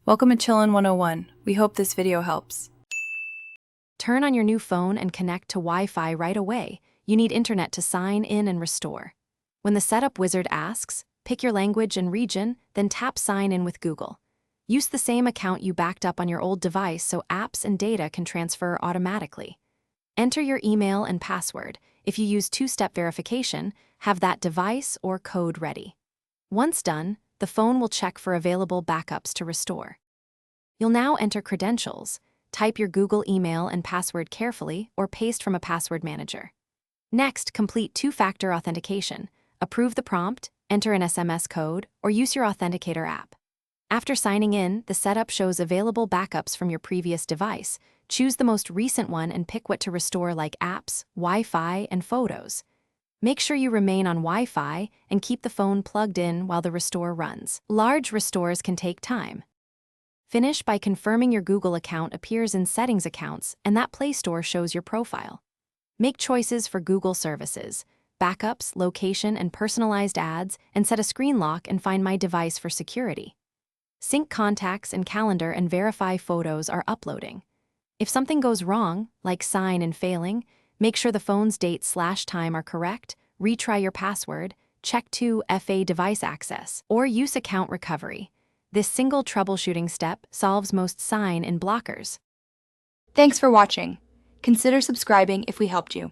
Welcome to Chillin' 101. We hope this video helps. Turn on your new phone and connect to Wi-Fi right away. You need internet to sign in and restore. When the setup wizard asks, pick your language and region, then tap Sign in with Google. Use the same account you backed up on your old device so apps and data can transfer automatically. Enter your email and password. If you use two-step verification, have that device or code ready. Once done, the phone will check for available backups to restore. You'll now enter credentials. Type your Google email and password carefully or paste from a password manager. Next, complete two-factor authentication. Approve the prompt, enter an SMS code, or use your authenticator app. After signing in, the setup shows available backups from your previous device. Choose the most recent one and pick what to restore, like apps, Wi-Fi, and photos. Make sure you remain on Wi-Fi and keep the phone plugged in while the restore runs. Large restores can take time. Finish by confirming your Google account appears in Settings accounts, and that Play Store shows your profile. Make choices for Google services, backups, location, and personalized ads, and set a screen lock and Find My Device for security. Sync contacts and calendar and verify photos are uploading. If something goes wrong, like sign in failing, make sure the phone's date/time are correct, retry your password, check 2FA device access, or use account recovery. This single troubleshooting step solves most sign-in blockers. Thanks for watching. Consider subscribing if we helped you.